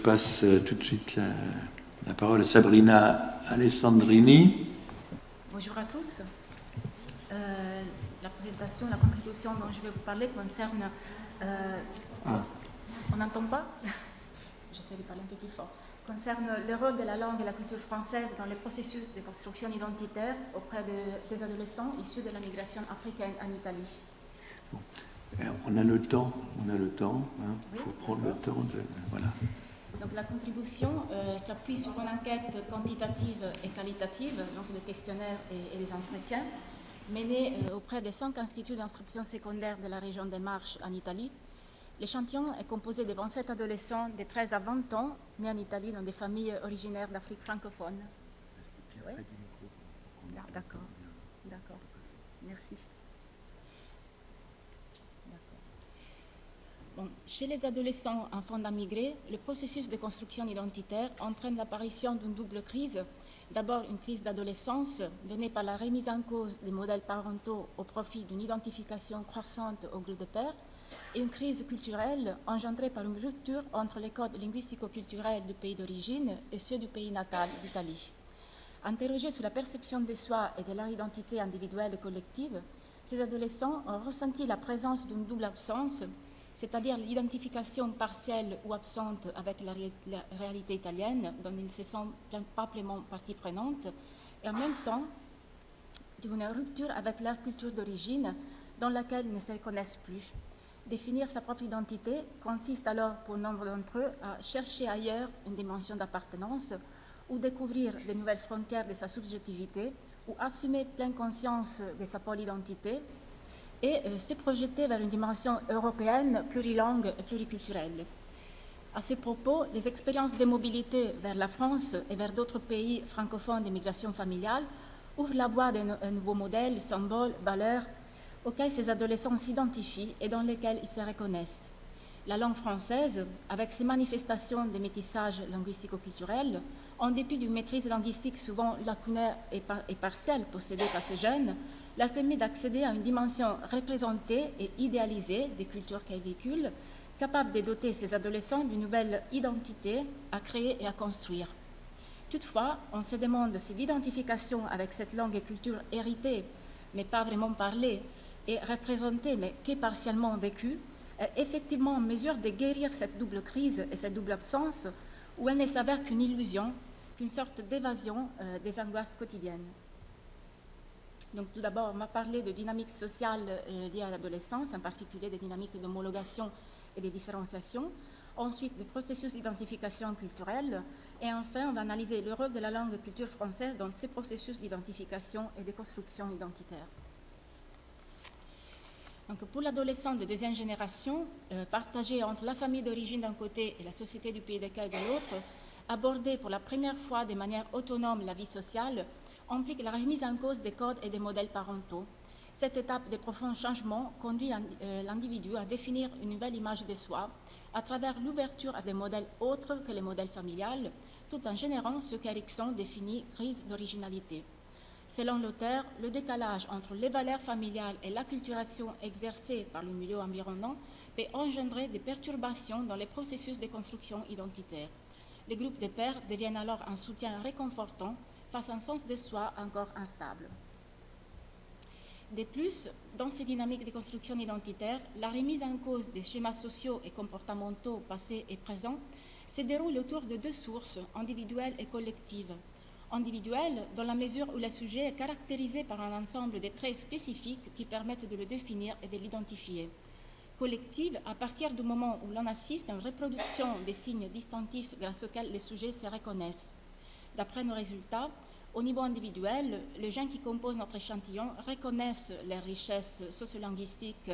passe tout de suite la parole à Sabrina Alessandrini. Bonjour à tous. La présentation, la contribution dont je vais vous parler concerne... On n'entend pas? J'essaie de parler un peu plus fort. Concerne le rôle de la langue et la culture française dans le processus de construction identitaire auprès des adolescents issus de la migration africaine en Italie. Bon. On a le temps, hein. Il faut prendre le temps de... Voilà. Donc la contribution s'appuie sur une enquête quantitative et qualitative, donc des questionnaires et des entretiens, menés auprès des 5 instituts d'instruction secondaire de la région des Marches en Italie. L'échantillon est composé de 27 adolescents de 13 à 20 ans, nés en Italie dans des familles originaires d'Afrique francophone. Oui. D'accord, merci. Bon, chez les adolescents enfants d'immigrés, le processus de construction identitaire entraîne l'apparition d'une double crise. D'abord, une crise d'adolescence donnée par la remise en cause des modèles parentaux au profit d'une identification croissante au groupe de pairs, et une crise culturelle engendrée par une rupture entre les codes linguistico-culturels du pays d'origine et ceux du pays natal, l'Italie. Interrogés sur la perception de soi et de leur identité individuelle et collective, ces adolescents ont ressenti la présence d'une double absence, c'est-à-dire l'identification partielle ou absente avec la réalité italienne, dont ils ne se sentent pas pleinement partie prenante, et en même temps d'une rupture avec leur culture d'origine, dans laquelle ils ne se reconnaissent plus. Définir sa propre identité consiste alors, pour nombre d'entre eux, à chercher ailleurs une dimension d'appartenance, ou découvrir de nouvelles frontières de sa subjectivité, ou assumer pleine conscience de sa polyidentité, et se projeter vers une dimension européenne, plurilingue et pluriculturelle. À ce propos, les expériences de mobilité vers la France et vers d'autres pays francophones d'immigration familiale ouvrent la voie d'un nouveau modèle, symboles, valeurs, auxquels ces adolescents s'identifient et dans lesquels ils se reconnaissent. La langue française, avec ses manifestations de métissage linguistico-culturel, en dépit d'une maîtrise linguistique souvent lacunaire et partielle possédée par ces jeunes, leur permet d'accéder à une dimension représentée et idéalisée des cultures qu'elles véhiculent, capable de doter ces adolescents d'une nouvelle identité à créer et à construire. Toutefois, on se demande si l'identification avec cette langue et culture héritée, mais pas vraiment parlée, et représentée, mais qui est partiellement vécue, est effectivement en mesure de guérir cette double crise et cette double absence, où elle ne s'avère qu'une illusion, qu'une sorte d'évasion des angoisses quotidiennes. Donc, tout d'abord, on m'a parlé de dynamiques sociales liées à l'adolescence, en particulier des dynamiques d'homologation et de différenciation. Ensuite, des processus d'identification culturelle. Et enfin, on va analyser le rôle de la langue et culture française dans ces processus d'identification et de construction identitaire. Donc, pour l'adolescent de deuxième génération, partagé entre la famille d'origine d'un côté et la société du pays d'accueil de l'autre, aborder pour la première fois de manière autonome la vie sociale, implique la remise en cause des codes et des modèles parentaux. Cette étape de profond changement conduit l'individu à définir une nouvelle image de soi à travers l'ouverture à des modèles autres que les modèles familiales, tout en générant ce qu'Erikson définit crise d'originalité. Selon l'auteur, le décalage entre les valeurs familiales et l'acculturation exercée par le milieu environnant peut engendrer des perturbations dans les processus de construction identitaire. Les groupes de pairs deviennent alors un soutien réconfortant face à un sens de soi encore instable. De plus, dans ces dynamiques de construction identitaire, la remise en cause des schémas sociaux et comportementaux passés et présents se déroule autour de 2 sources, individuelles et collectives. Individuelle, dans la mesure où le sujet est caractérisé par un ensemble de traits spécifiques qui permettent de le définir et de l'identifier. Collective, à partir du moment où l'on assiste à une reproduction des signes distinctifs grâce auxquels les sujets se reconnaissent. D'après nos résultats, au niveau individuel, les gens qui composent notre échantillon reconnaissent les richesses sociolinguistiques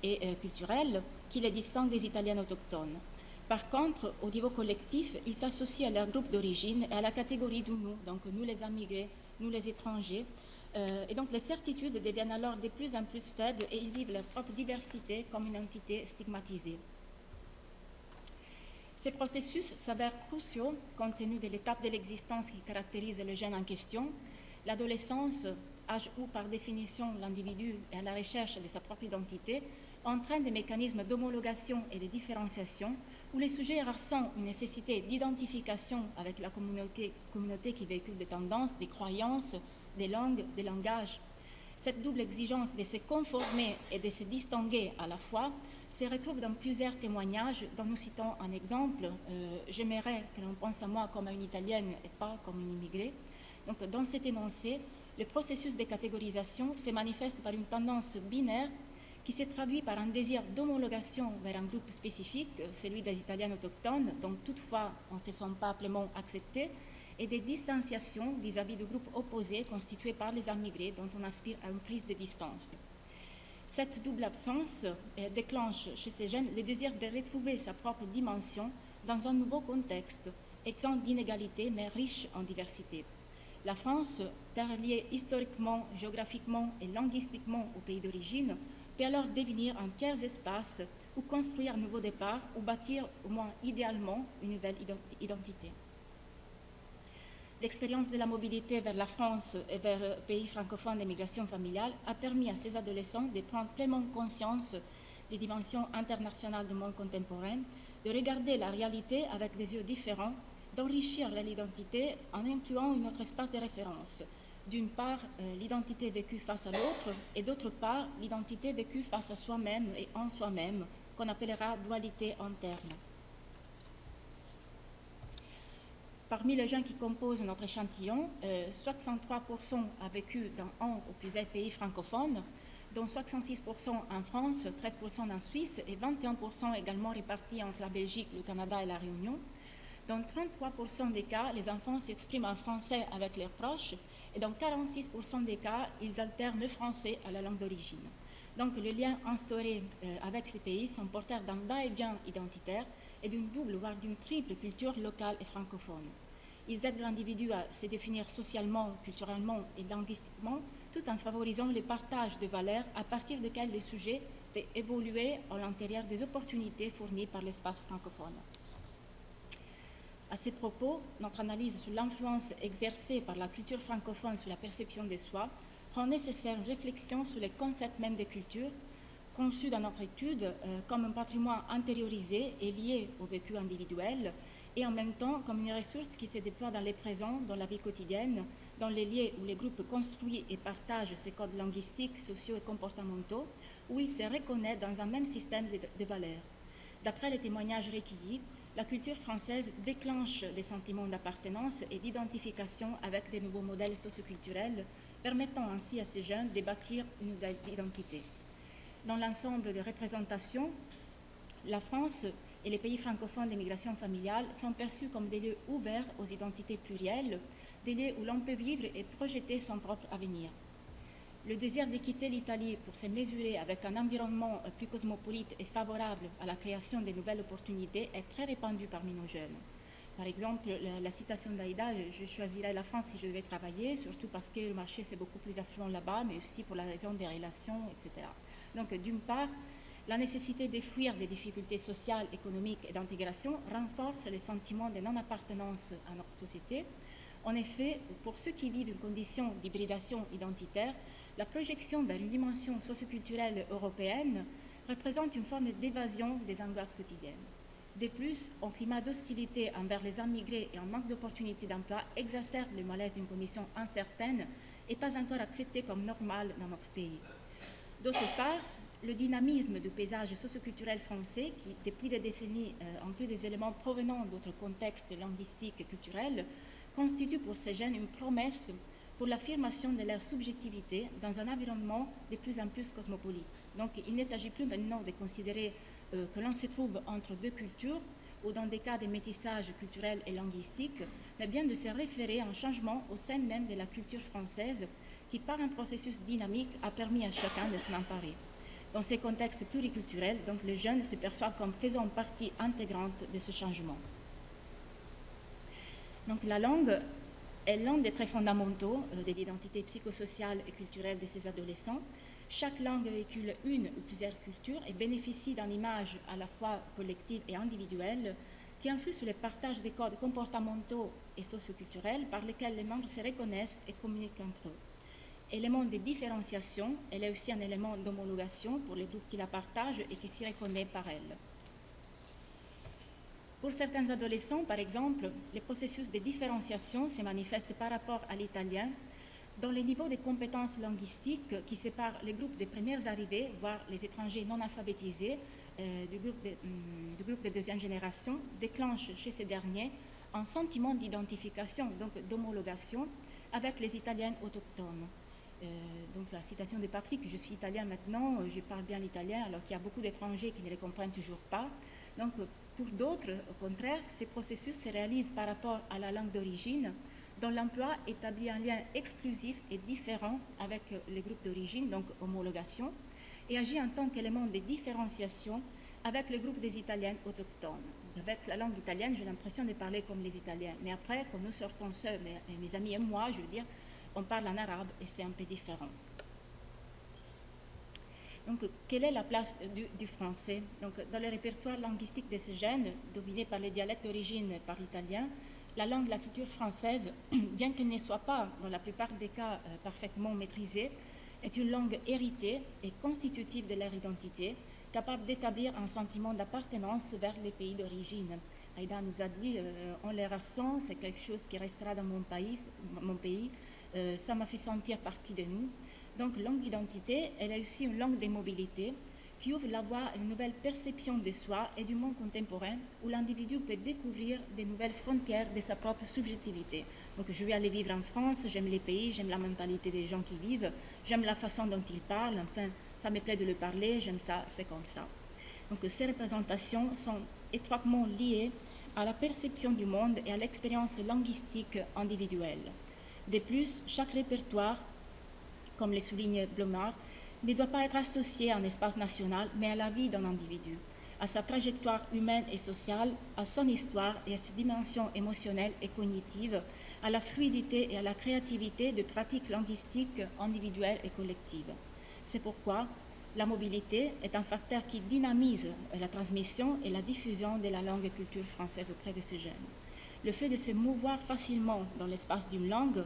et culturelles qui les distinguent des Italiens autochtones. Par contre, au niveau collectif, ils s'associent à leur groupe d'origine et à la catégorie de nous, donc nous les immigrés, nous les étrangers. Et donc les certitudes deviennent alors de plus en plus faibles et ils vivent leur propre diversité comme une entité stigmatisée. Ces processus s'avèrent cruciaux compte tenu de l'étape de l'existence qui caractérise le jeune en question, l'adolescence, âge où par définition l'individu est à la recherche de sa propre identité, entraîne des mécanismes d'homologation et de différenciation où les sujets ressentent une nécessité d'identification avec la communauté qui véhicule des tendances, des croyances, des langues, des langages. Cette double exigence de se conformer et de se distinguer à la fois se retrouve dans plusieurs témoignages dont nous citons un exemple. J'aimerais que l'on pense à moi comme à une Italienne et pas comme une immigrée. Donc, dans cet énoncé, le processus de catégorisation se manifeste par une tendance binaire qui se traduit par un désir d'homologation vers un groupe spécifique, celui des Italiens autochtones, dont toutefois on ne se sent pas pleinement accepté, et des distanciations vis-à-vis du groupe opposé constitué par les immigrés dont on aspire à une prise de distance. Cette double absence déclenche chez ces jeunes le désir de retrouver sa propre dimension dans un nouveau contexte, exempt d'inégalités mais riche en diversité. La France, terre liée historiquement, géographiquement et linguistiquement au pays d'origine, peut alors devenir un tiers espace où construire un nouveau départ ou bâtir, au moins idéalement, une nouvelle identité. L'expérience de la mobilité vers la France et vers le pays francophone d'immigration familiale a permis à ces adolescents de prendre pleinement conscience des dimensions internationales du monde contemporain, de regarder la réalité avec des yeux différents, d'enrichir leur identité en incluant un autre espace de référence. D'une part, l'identité vécue face à l'autre, et d'autre part, l'identité vécue face à soi-même et en soi-même, qu'on appellera dualité interne. Parmi les gens qui composent notre échantillon, 63% a vécu dans un ou plusieurs pays francophones, dont 66% en France, 13% en Suisse et 21% également répartis entre la Belgique, le Canada et la Réunion. Dans 33% des cas, les enfants s'expriment en français avec leurs proches et dans 46% des cas, ils alternent le français à la langue d'origine. Donc, les liens instaurés avec ces pays sont porteurs d'un va-et-vient identitaire et d'une double, voire d'une triple culture locale et francophone. Ils aident l'individu à se définir socialement, culturellement et linguistiquement, tout en favorisant le partage de valeurs à partir desquelles le sujet peut évoluer à l'intérieur des opportunités fournies par l'espace francophone. À ces propos, notre analyse sur l'influence exercée par la culture francophone sur la perception de soi rend nécessaire une réflexion sur les concepts même de culture, conçus dans notre étude comme un patrimoine intériorisé et lié au vécu individuel, et en même temps comme une ressource qui se déploie dans les présents, dans la vie quotidienne, dans les lieux où les groupes construisent et partagent ces codes linguistiques, sociaux et comportementaux, où ils se reconnaissent dans un même système de valeurs. D'après les témoignages recueillis, la culture française déclenche des sentiments d'appartenance et d'identification avec des nouveaux modèles socioculturels, permettant ainsi à ces jeunes de bâtir une nouvelle identité. Dans l'ensemble des représentations, la France et les pays francophones d'immigration familiale sont perçus comme des lieux ouverts aux identités plurielles, des lieux où l'on peut vivre et projeter son propre avenir. Le désir de quitter l'Italie pour se mesurer avec un environnement plus cosmopolite et favorable à la création de nouvelles opportunités est très répandu parmi nos jeunes. Par exemple, la citation d'Aïda, je choisirais la France si je devais travailler, surtout parce que le marché c'est beaucoup plus affluent là-bas, mais aussi pour la raison des relations, etc. Donc, d'une part, la nécessité de fuir des difficultés sociales, économiques et d'intégration renforce le sentiment de non-appartenance à notre société. En effet, pour ceux qui vivent une condition d'hybridation identitaire, la projection vers une dimension socioculturelle européenne représente une forme d'évasion des angoisses quotidiennes. De plus, un climat d'hostilité envers les immigrés et un manque d'opportunités d'emploi exacerbe le malaise d'une condition incertaine et pas encore acceptée comme normale dans notre pays. D'autre part, le dynamisme du paysage socioculturel français, qui depuis des décennies inclut des éléments provenant d'autres contextes linguistiques et culturels, constitue pour ces jeunes une promesse pour l'affirmation de leur subjectivité dans un environnement de plus en plus cosmopolite. Donc il ne s'agit plus maintenant de considérer que l'on se trouve entre deux cultures ou dans des cas de métissage culturel et linguistique, mais bien de se référer à un changement au sein même de la culture française qui, par un processus dynamique, a permis à chacun de s'en emparer. Dans ces contextes pluriculturels, donc, les jeunes se perçoivent comme faisant partie intégrante de ce changement. Donc la langue est l'un des traits fondamentaux de l'identité psychosociale et culturelle de ces adolescents. Chaque langue véhicule une ou plusieurs cultures et bénéficie d'une image à la fois collective et individuelle qui influe sur le partage des codes comportementaux et socioculturels par lesquels les membres se reconnaissent et communiquent entre eux. Élément de différenciation, elle est aussi un élément d'homologation pour les groupes qui la partagent et qui s'y reconnaissent par elle. Pour certains adolescents, par exemple, le processus de différenciation se manifeste par rapport à l'italien dans les niveaux de compétences linguistiques qui séparent les groupes des premières arrivées, voire les étrangers non alphabétisés du groupe de deuxième génération, déclenche chez ces derniers un sentiment d'identification, donc d'homologation, avec les Italiens autochtones. Donc la citation de Patrick, je suis italien maintenant, je parle bien l'italien, alors qu'il y a beaucoup d'étrangers qui ne le comprennent toujours pas. Donc pour d'autres, au contraire, ces processus se réalisent par rapport à la langue d'origine, dont l'emploi établit un lien exclusif et différent avec les groupes d'origine, donc homologation, et agit en tant qu'élément de différenciation avec le groupe des Italiens autochtones. Avec la langue italienne, j'ai l'impression de parler comme les Italiens, mais après, quand nous sortons seuls, mes amis et moi, je veux dire, on parle en arabe et c'est un peu différent. Donc, quelle est la place du français? Donc, dans le répertoire linguistique de ce gène, dominé par les dialectes d'origine par l'italien, la langue de la culture française, bien qu'elle ne soit pas, dans la plupart des cas, parfaitement maîtrisée, est une langue héritée et constitutive de leur identité, capable d'établir un sentiment d'appartenance vers les pays d'origine. Aïda nous a dit, on les ressent, c'est quelque chose qui restera dans mon pays, ça m'a fait sentir partie de nous. Donc, langue d'identité, elle est aussi une langue de mobilité qui ouvre la voie à une nouvelle perception de soi et du monde contemporain où l'individu peut découvrir de nouvelles frontières de sa propre subjectivité. Donc, je vais aller vivre en France, j'aime les pays, j'aime la mentalité des gens qui vivent, j'aime la façon dont ils parlent, enfin, ça me plaît de le parler, j'aime ça, c'est comme ça. Donc, ces représentations sont étroitement liées à la perception du monde et à l'expérience linguistique individuelle. De plus, chaque répertoire, comme le souligne Blomard, ne doit pas être associé à un espace national, mais à la vie d'un individu, à sa trajectoire humaine et sociale, à son histoire et à ses dimensions émotionnelles et cognitives, à la fluidité et à la créativité de pratiques linguistiques individuelles et collectives. C'est pourquoi la mobilité est un facteur qui dynamise la transmission et la diffusion de la langue et culture française auprès de ces jeunes. Le fait de se mouvoir facilement dans l'espace d'une langue,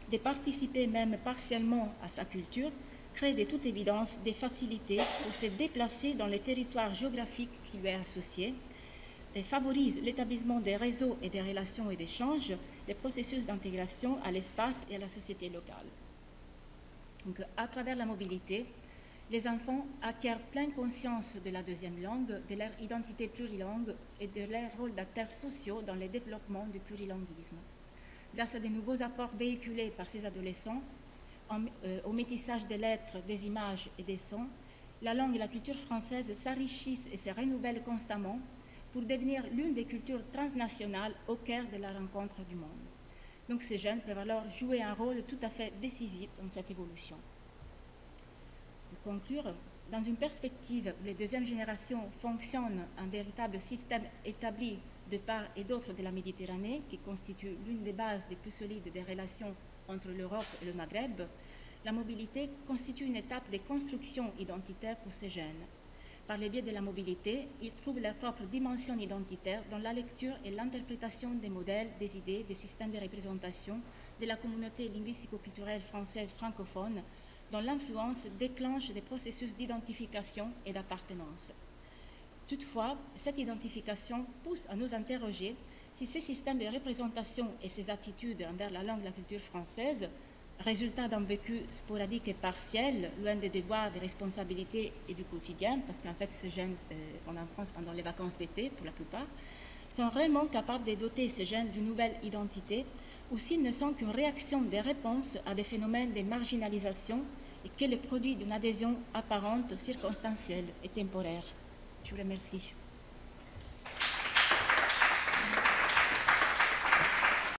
de participer même partiellement à sa culture, crée de toute évidence des facilités pour se déplacer dans les territoires géographiques qui lui est associé, et favorise l'établissement des réseaux et des relations et d'échanges, des processus d'intégration à l'espace et à la société locale. Donc, à travers la mobilité, les enfants acquièrent pleine conscience de la deuxième langue, de leur identité plurilingue et de leur rôle d'acteurs sociaux dans le développement du plurilinguisme. Grâce à de nouveaux apports véhiculés par ces adolescents, au métissage des lettres, des images et des sons, la langue et la culture française s'enrichissent et se renouvellent constamment pour devenir l'une des cultures transnationales au cœur de la rencontre du monde. Donc ces jeunes peuvent alors jouer un rôle tout à fait décisif dans cette évolution. Pour conclure, dans une perspective où les deuxièmes générations fonctionnent un véritable système établi de part et d'autre de la Méditerranée, qui constitue l'une des bases les plus solides des relations entre l'Europe et le Maghreb, la mobilité constitue une étape de construction identitaire pour ces jeunes. Par le biais de la mobilité, ils trouvent leur propre dimension identitaire dans la lecture et l'interprétation des modèles, des idées, des systèmes de représentation de la communauté linguistico-culturelle française francophone, dont l'influence déclenche des processus d'identification et d'appartenance. Toutefois, cette identification pousse à nous interroger si ces systèmes de représentation et ces attitudes envers la langue et la culture française, résultat d'un vécu sporadique et partiel, loin des devoirs, des responsabilités et du quotidien, parce qu'en fait, ces jeunes, on est en France pendant les vacances d'été, pour la plupart, sont réellement capables de doter ces jeunes d'une nouvelle identité, ou s'ils ne sont qu'une réaction des réponses à des phénomènes de marginalisation et que le produit d'une adhésion apparente, circonstancielle et temporaire. Je vous remercie.